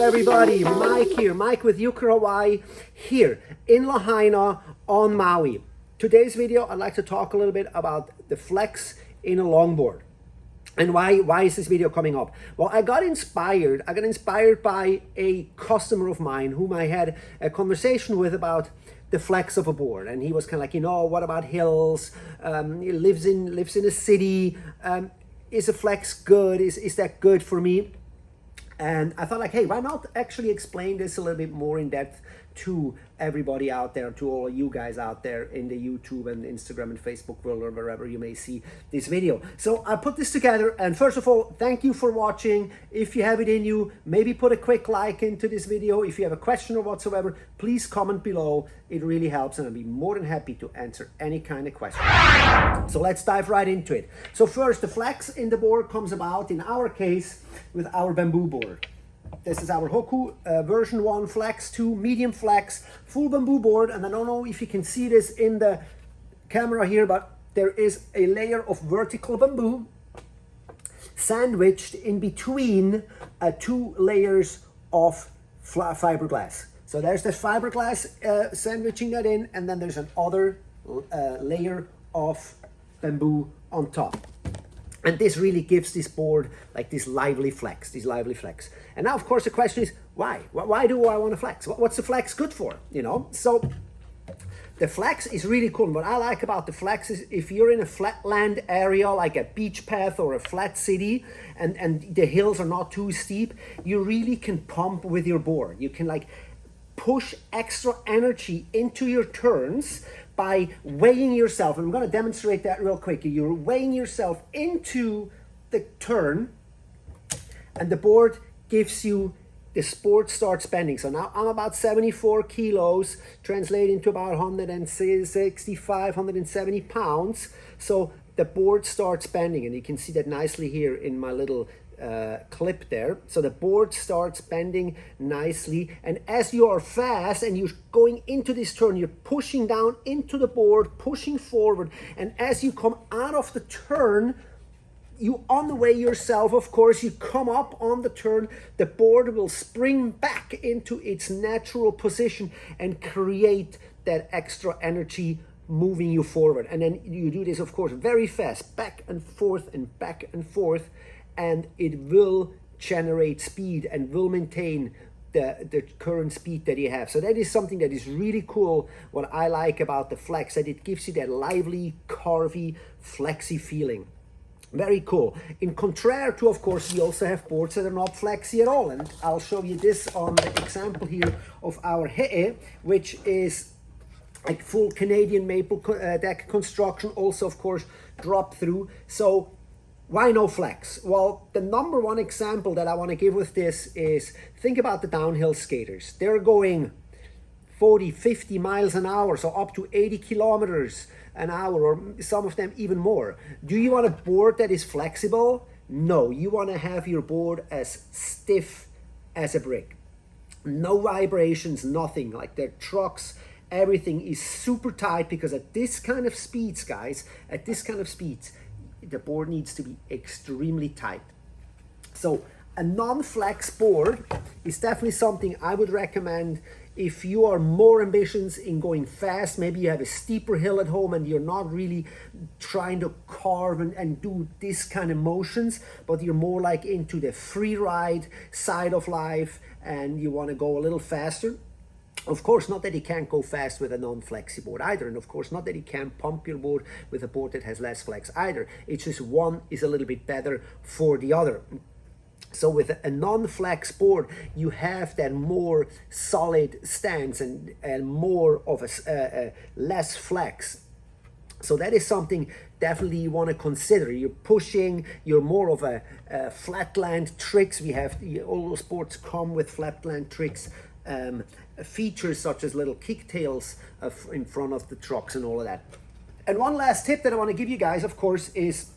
everybody? Mike here, Mike with JUCKER Hawaii here in Lahaina on Maui. Today's video, I'd like to talk a little bit about the flex in a longboard. And why is this video coming up? Well, I got inspired by a customer of mine whom I had a conversation with about the flex of a board. And he was kind of like, you know, what about hills? He lives in a city. Is a flex good? Is that good for me? And I thought like, hey, why not actually explain this a little bit more in depth to everybody out there, to all of you guys out there in the YouTube and Instagram and Facebook world or wherever you may see this video. So I put this together, and first of all, thank you for watching. If you have it in you, maybe put a quick like into this video. If you have a question or whatsoever, please comment below. It really helps, and I'll be more than happy to answer any kind of question. So let's dive right into it. So first, the flex in the board comes about, in our case, with our bamboo board. This is our Hoku version 1 flex 2 medium flex full bamboo board, and I don't know if you can see this in the camera here, but there is a layer of vertical bamboo sandwiched in between two layers of fiberglass. So there's the fiberglass sandwiching that in, and then there's another layer of bamboo on top. And this really gives this board like this lively flex, And now, of course, the question is, why? Why do I want to flex? What's the flex good for, you know? So the flex is really cool. And what I like about the flex is if you're in a flatland area, like a beach path or a flat city, and the hills are not too steep, you really can pump with your board. You can like push extra energy into your turns by weighing yourself, and I'm going to demonstrate that real quick. You're weighing yourself into the turn, and the board gives you, the board starts bending. So now I'm about 74 kilos, translating to about 165, 170 pounds. So the board starts bending, and you can see that nicely here in my little clip there. So the board starts bending nicely, and as you are fast and you're going into this turn, you're pushing down into the board, pushing forward, and as you come out of the turn, you unweigh yourself, of course, you come up on the turn, the board will spring back into its natural position and create that extra energy moving you forward. And then you do this, of course, very fast, back and forth and back and forth, and it will generate speed and will maintain the current speed that you have. So that is something that is really cool. What I like about the flex, that it gives you that lively, carvy, flexy feeling. Very cool. In contrary to, of course, we also have boards that are not flexy at all. And I'll show you this on the example here of our HAWAI'I, which is like full Canadian maple deck construction, also, of course, drop through. So why no flex? Well, the number one example that I want to give with this is, think about the downhill skaters. They're going 40, 50 miles an hour, so up to 80 kilometers an hour, or some of them even more. Do you want a board that is flexible? No, you want to have your board as stiff as a brick. No vibrations, nothing. Like their trucks, everything is super tight, because at this kind of speeds, guys, at this kind of speeds, the board needs to be extremely tight. So a non-flex board is definitely something I would recommend if you are more ambitious in going fast. Maybe you have a steeper hill at home and you're not really trying to carve and do this kind of motions, but you're more like into the free ride side of life and you want to go a little faster. Of course, not that you can't go fast with a non-flexi board either, and of course not that you can't pump your board with a board that has less flex either. It's just one is a little bit better for the other. So with a non-flex board, you have that more solid stance and more of a less flex. So that is something definitely you want to consider. You're pushing, you're more of a flatland tricks. We have, all those boards come with flatland tricks features such as little kicktails in front of the trucks and all of that. And one last tip that I want to give you guys, of course, is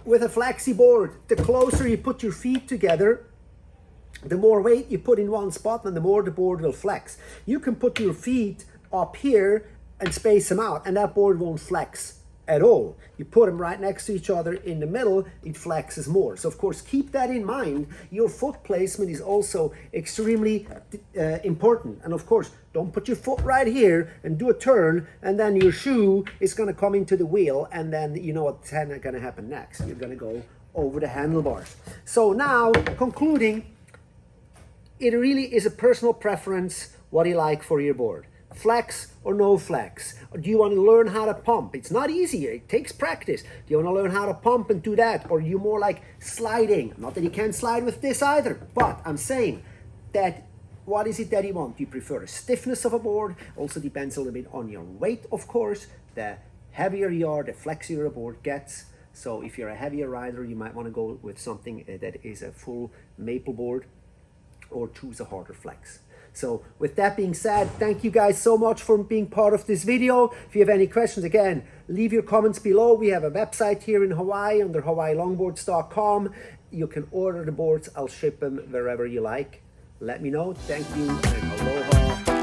with a flexi board, the closer you put your feet together, the more weight you put in one spot and the more the board will flex. You can put your feet up here and space them out, and that board won't flex at all. You put them right next to each other in the middle, it flexes more. So of course, keep that in mind. Your foot placement is also extremely important. And of course, don't put your foot right here and do a turn, and then your shoe is gonna come into the wheel, and then you know what's gonna happen next. You're gonna go over the handlebars. So now, concluding, it really is a personal preference what you like for your board. Flex or no flex? Or do you want to learn how to pump? It's not easy, it takes practice. Do you want to learn how to pump and do that? Or you more like sliding? Not that you can't slide with this either, but I'm saying that what is it that you want? Do you prefer the stiffness of a board? Also depends a little bit on your weight, of course. The heavier you are, the flexier a board gets. So if you're a heavier rider, you might want to go with something that is a full maple board, or choose a harder flex. So with that being said, thank you guys so much for being part of this video. If you have any questions, again, leave your comments below. We have a website here in Hawaii under HawaiiLongboards.com. You can order the boards. I'll ship them wherever you like. Let me know. Thank you and aloha.